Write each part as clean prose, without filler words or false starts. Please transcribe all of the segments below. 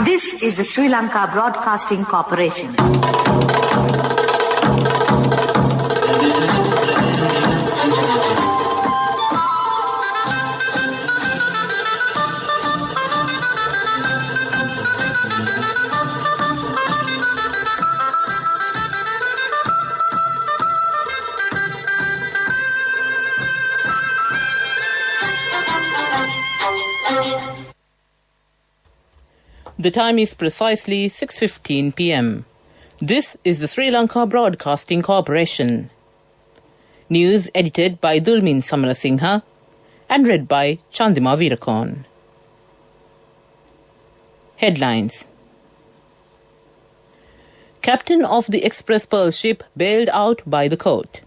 This is the Sri Lanka Broadcasting Corporation. The time is precisely 6:15 p.m. This is the Sri Lanka Broadcasting Corporation. News edited by Dulmin Samarasinghe and read by Chandima Veerakorn. Headlines. Captain of the Express Pearl ship bailed out by the court.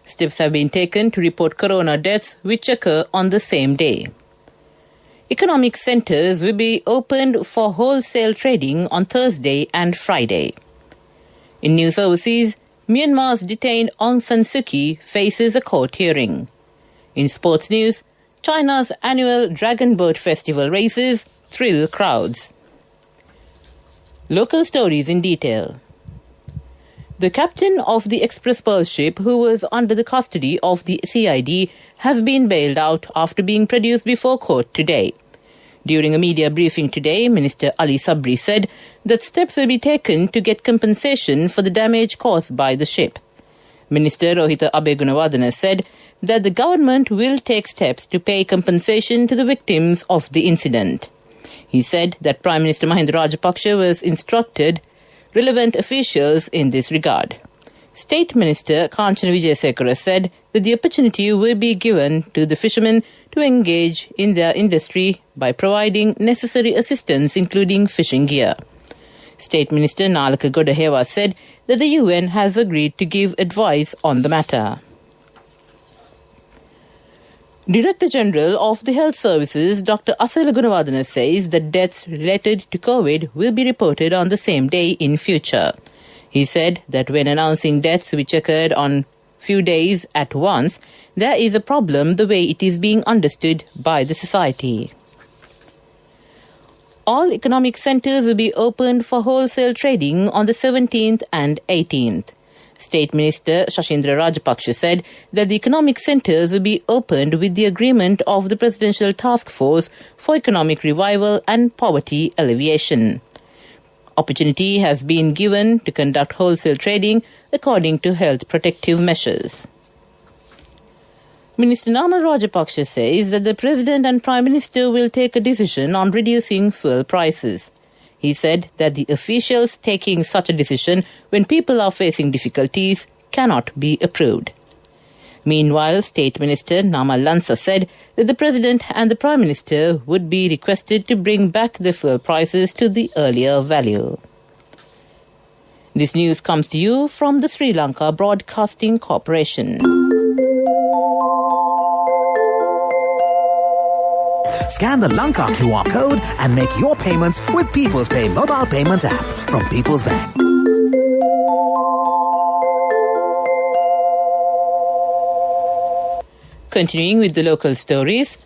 Steps have been taken to report corona deaths which occur on the same day. Economic centres will be opened for wholesale trading on Thursday and Friday. In news overseas, Myanmar's detained Aung San Suu Kyi faces a court hearing. In sports news, China's annual Dragon Boat Festival races thrill crowds. Local stories in detail. The captain of the Express Pearl ship, who was under the custody of the CID, has been bailed out after being produced before court today. During a media briefing today, Minister Ali Sabri said that steps will be taken to get compensation for the damage caused by the ship. Minister Rohita Abegunawardena said that the government will take steps to pay compensation to the victims of the incident. He said that Prime Minister Mahinda Rajapaksa was instructed relevant officials in this regard. State Minister Kanchana Wijayasekara said that the opportunity will be given to the fishermen to engage in their industry by providing necessary assistance, including fishing gear. State Minister Nalaka Godahewa said that the UN has agreed to give advice on the matter. Director General of the Health Services, Dr. Asela Gunawardena, says that deaths related to COVID will be reported on the same day in future. He said that when announcing deaths which occurred on few days at once, there is a problem the way it is being understood by the society. All economic centres will be opened for wholesale trading on the 17th and 18th. State Minister Shashindra Rajapaksa said that the economic centres will be opened with the agreement of the Presidential Task Force for Economic Revival and Poverty Alleviation. Opportunity has been given to conduct wholesale trading according to health protective measures. Minister Namal Rajapaksa says that the President and Prime Minister will take a decision on reducing fuel prices. He said that the officials taking such a decision when people are facing difficulties cannot be approved. Meanwhile, State Minister Namal Lansa said that the President and the Prime Minister would be requested to bring back the fuel prices to the earlier value. This news comes to you from the Sri Lanka Broadcasting Corporation. Scan the Lanka QR code and make your payments with People's Pay mobile payment app from People's Bank. Continuing with the local stories,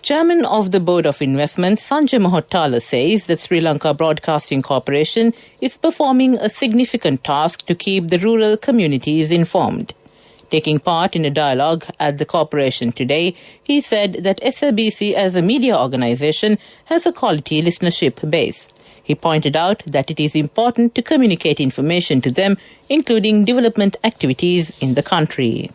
Chairman of the Board of Investment Sanjay Mahottala says that Sri Lanka Broadcasting Corporation is performing a significant task to keep the rural communities informed. Taking part in a dialogue at the corporation today, he said that SLBC as a media organisation has a quality listenership base. He pointed out that it is important to communicate information to them, including development activities in the country.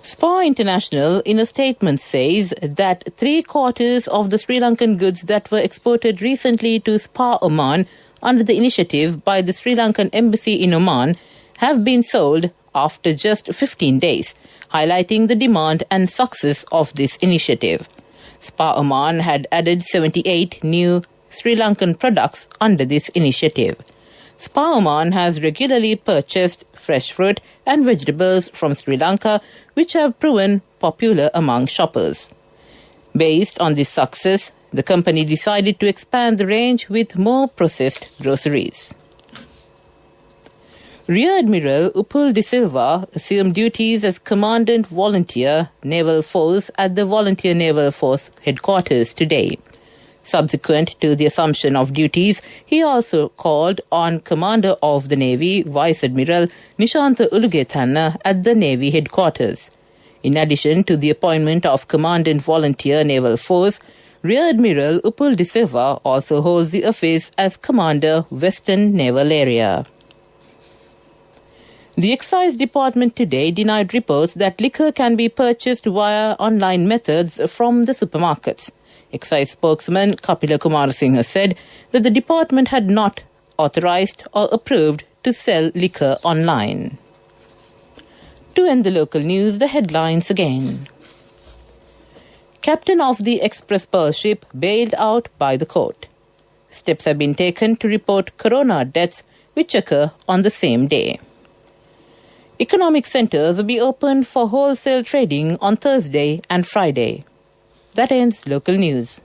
SPA International, in a statement, says that 3/4 of the Sri Lankan goods that were exported recently to SPA Oman under the initiative by the Sri Lankan Embassy in Oman have been sold after just 15 days, highlighting the demand and success of this initiative. SPA Oman had added 78 new Sri Lankan products under this initiative. SPA Oman has regularly purchased fresh fruit and vegetables from Sri Lanka, which have proven popular among shoppers. Based on this success, the company decided to expand the range with more processed groceries. Rear Admiral Upul de Silva assumed duties as Commandant Volunteer Naval Force at the Volunteer Naval Force headquarters today. Subsequent to the assumption of duties, he also called on Commander of the Navy, Vice Admiral Nishantha Ulugethanna at the Navy headquarters. In addition to the appointment of Commandant Volunteer Naval Force, Rear Admiral Upul de Silva also holds the office as Commander Western Naval Area. The Excise Department today denied reports that liquor can be purchased via online methods from the supermarkets. Excise spokesman Kapila Kumarasinghe said that the department had not authorized or approved to sell liquor online. To end the local news, the headlines again. Captain of the Express Pearl ship bailed out by the court. Steps have been taken to report corona deaths which occur on the same day. Economic centres will be opened for wholesale trading on Thursday and Friday. That ends local news.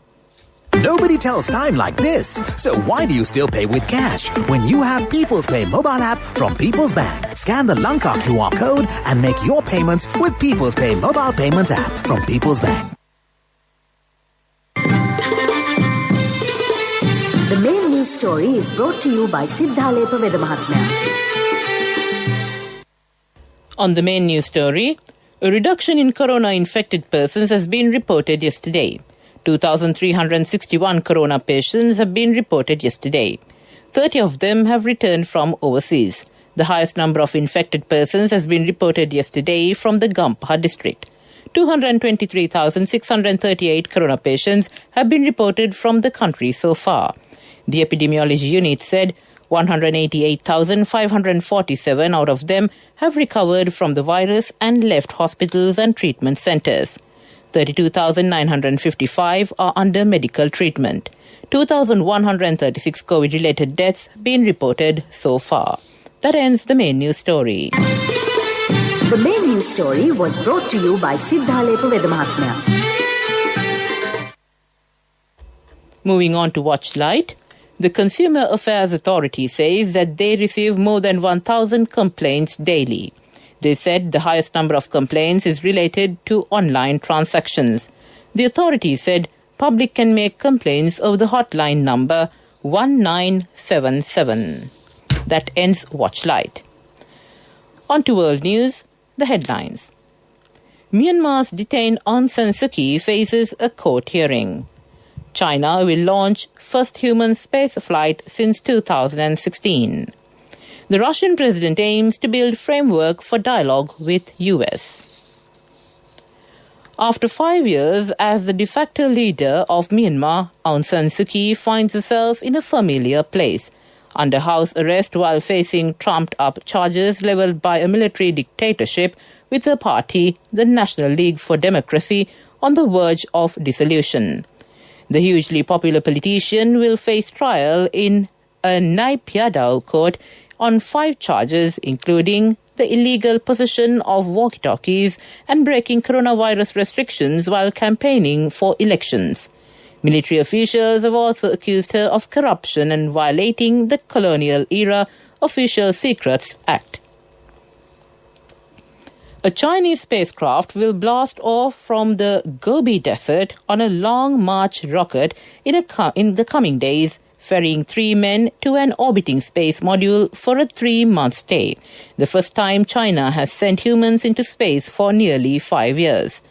Nobody tells time like this. So why do you still pay with cash when you have People's Pay mobile app from People's Bank? Scan the Lanka QR code and make your payments with People's Pay mobile payment app from People's Bank. The main news story is brought to you by Siddhalepa Vedamahatmya. On the main news story, a reduction in corona-infected persons has been reported yesterday. 2,361 corona patients have been reported yesterday. 30 of them have returned from overseas. The highest number of infected persons has been reported yesterday from the Gampaha district. 223,638 corona patients have been reported from the country so far. The epidemiology unit said 188,547 out of them have recovered from the virus and left hospitals and treatment centres. 32,955 are under medical treatment. 2,136 COVID-related deaths have been reported so far. That ends the main news story. The main news story was brought to you by Siddhalepa Vedamahatmya. Moving on to Watchlight. The Consumer Affairs Authority says that they receive more than 1,000 complaints daily. They said the highest number of complaints is related to online transactions. The authority said public can make complaints over the hotline number 1977. That ends Watchlight. On to world news, the headlines. Myanmar's detained Aung San Suu Kyi faces a court hearing. China will launch first human space flight since 2016. The Russian president aims to build framework for dialogue with US. After 5 years as the de facto leader of Myanmar, Aung San Suu Kyi finds herself in a familiar place, under house arrest while facing trumped-up charges leveled by a military dictatorship with her party, the National League for Democracy, on the verge of dissolution. The hugely popular politician will face trial in a Naypyidaw court on 5 charges, including the illegal possession of walkie-talkies and breaking coronavirus restrictions while campaigning for elections. Military officials have also accused her of corruption and violating the colonial-era Official Secrets Act. A Chinese spacecraft will blast off from the Gobi Desert on a Long March rocket in the coming days, ferrying 3 men to an orbiting space module for a 3-month stay, the first time China has sent humans into space for nearly 5 years.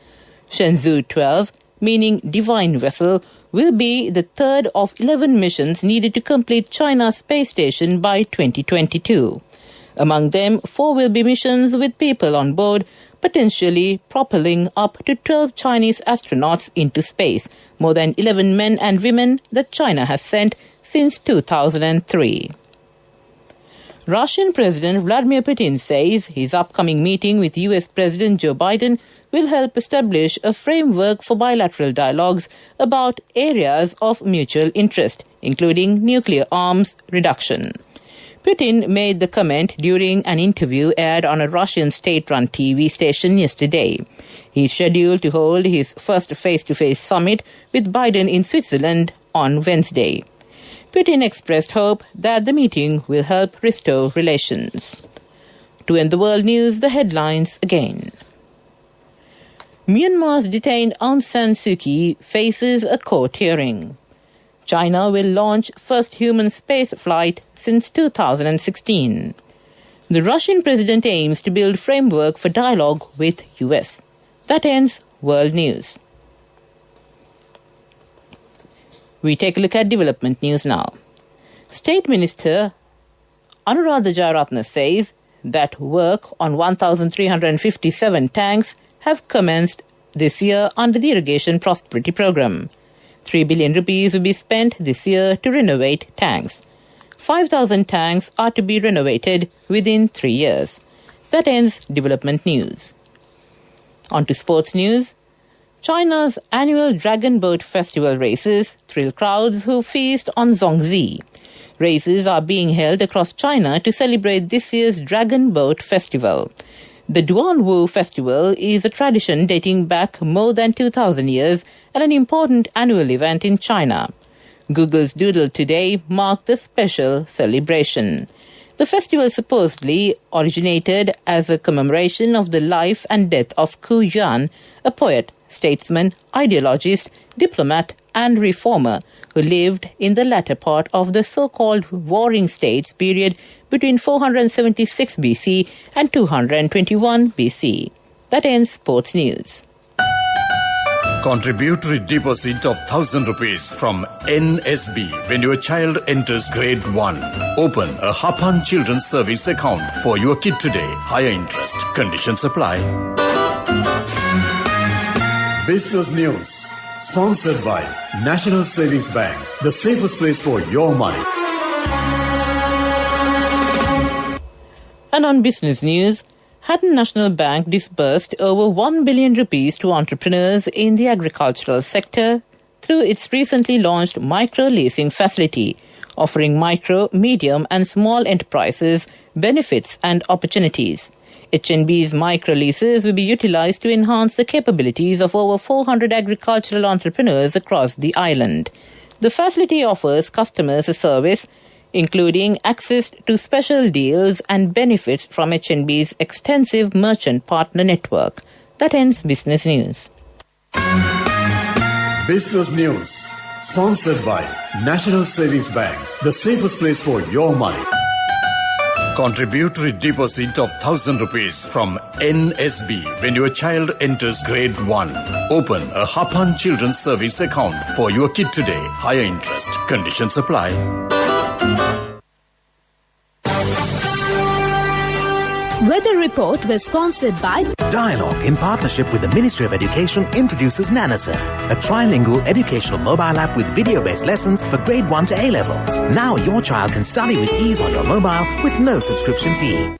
Shenzhou 12, meaning Divine Vessel, will be the third of 11 missions needed to complete China's space station by 2022. Among them, 4 will be missions with people on board, potentially propelling up to 12 Chinese astronauts into space, more than 11 men and women that China has sent since 2003. Russian President Vladimir Putin says his upcoming meeting with US President Joe Biden will help establish a framework for bilateral dialogues about areas of mutual interest, including nuclear arms reduction. Putin made the comment during an interview aired on a Russian state-run TV station yesterday. He's scheduled to hold his first face-to-face summit with Biden in Switzerland on Wednesday. Putin expressed hope that the meeting will help restore relations. To end the world news, the headlines again. Myanmar's detained Aung San Suu Kyi faces a court hearing. China will launch first human space flight since 2016. The Russian president aims to build framework for dialogue with US. That ends World News. We take a look at development news now. State Minister Anuradha Jayaratne says that work on 1,357 tanks have commenced this year under the Irrigation Prosperity Programme. 3 billion rupees will be spent this year to renovate tanks. 5,000 tanks are to be renovated within 3 years. That ends development news. On to sports news. China's annual Dragon Boat Festival races thrill crowds who feast on Zongzi. Races are being held across China to celebrate this year's Dragon Boat Festival. The Duanwu Festival is a tradition dating back more than 2,000 years and an important annual event in China. Google's Doodle today marked the special celebration. The festival supposedly originated as a commemoration of the life and death of Ku Yuan, a poet, statesman, ideologist, diplomat, and reformer who lived in the latter part of the so-called Warring States period between 476 BC and 221 BC. That ends sports news. Contributory deposit of 1,000 rupees from NSB when your child enters grade 1. Open a Hapan Children's Service account for your kid today. Higher interest. Conditions apply. Business News. Sponsored by National Savings Bank. The safest place for your money. And on business news, Hatton National Bank disbursed over 1 billion rupees to entrepreneurs in the agricultural sector through its recently launched micro-leasing facility, offering micro, medium and small enterprises benefits and opportunities. HNB's micro-leases will be utilized to enhance the capabilities of over 400 agricultural entrepreneurs across the island. The facility offers customers a service including access to special deals and benefits from HNB's extensive merchant partner network. That ends business news. Business News. Sponsored by National Savings Bank. The safest place for your money. Contributory deposit of 1,000 rupees from NSB when your child enters grade 1. Open a Hapan Children's Service account for your kid today. Higher interest. Conditions apply. Weather Report was sponsored by Dialogue, in partnership with the Ministry of Education, introduces Nanasir, a trilingual educational mobile app with video-based lessons for grade 1 to A-levels. Now your child can study with ease on your mobile with no subscription fee.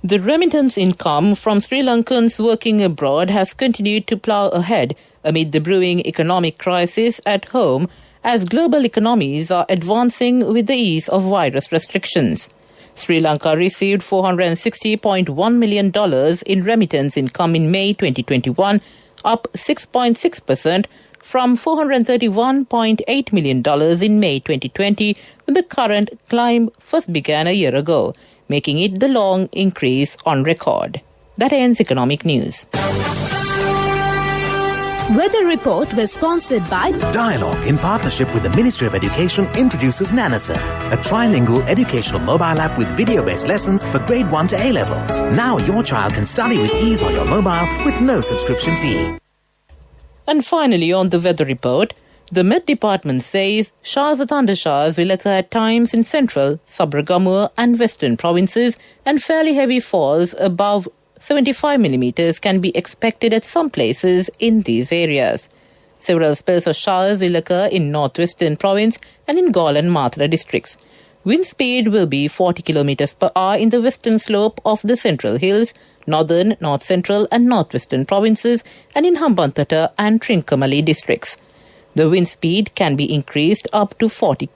The remittance income from Sri Lankans working abroad has continued to plough ahead amid the brewing economic crisis at home as global economies are advancing with the ease of virus restrictions. Sri Lanka received $460.1 million in remittance income in May 2021, up 6.6% from $431.8 million in May 2020, when the current climb first began a year ago, making it the long increase on record. That ends economic news. Weather Report was sponsored by Dialogue, in partnership with the Ministry of Education, introduces Nanasir, a trilingual educational mobile app with video-based lessons for grade 1 to A-levels. Now your child can study with ease on your mobile with no subscription fee. And finally, on the weather report, the Met Department says showers or thundershowers will occur at times in central, Sabaragamuwa and western provinces, and fairly heavy falls above 75 millimeters can be expected at some places in these areas. Several spells of showers will occur in northwestern province and in Galle and Mathura districts. Wind speed will be 40 kilometers per hour in the western slope of the central hills, northern, north central and northwestern provinces, and in Hambantota and Trincomalee districts. The wind speed can be increased up to 40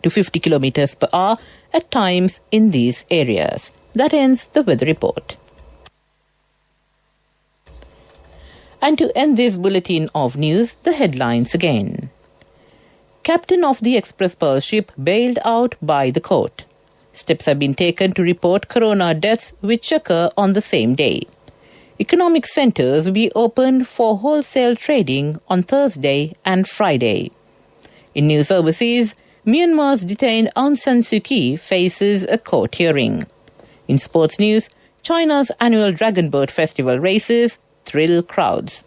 to 50 kilometers per hour at times in these areas. That ends the weather report. And to end this bulletin of news, the headlines again. Captain of the Express Pearl ship bailed out by the court. Steps have been taken to report corona deaths which occur on the same day. Economic centres will be opened for wholesale trading on Thursday and Friday. In news overseas, Myanmar's detained Aung San Suu Kyi faces a court hearing. In sports news, China's annual Dragon Boat Festival races thrill crowds.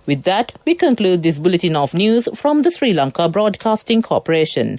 With that, we conclude this bulletin of news from the Sri Lanka Broadcasting Corporation.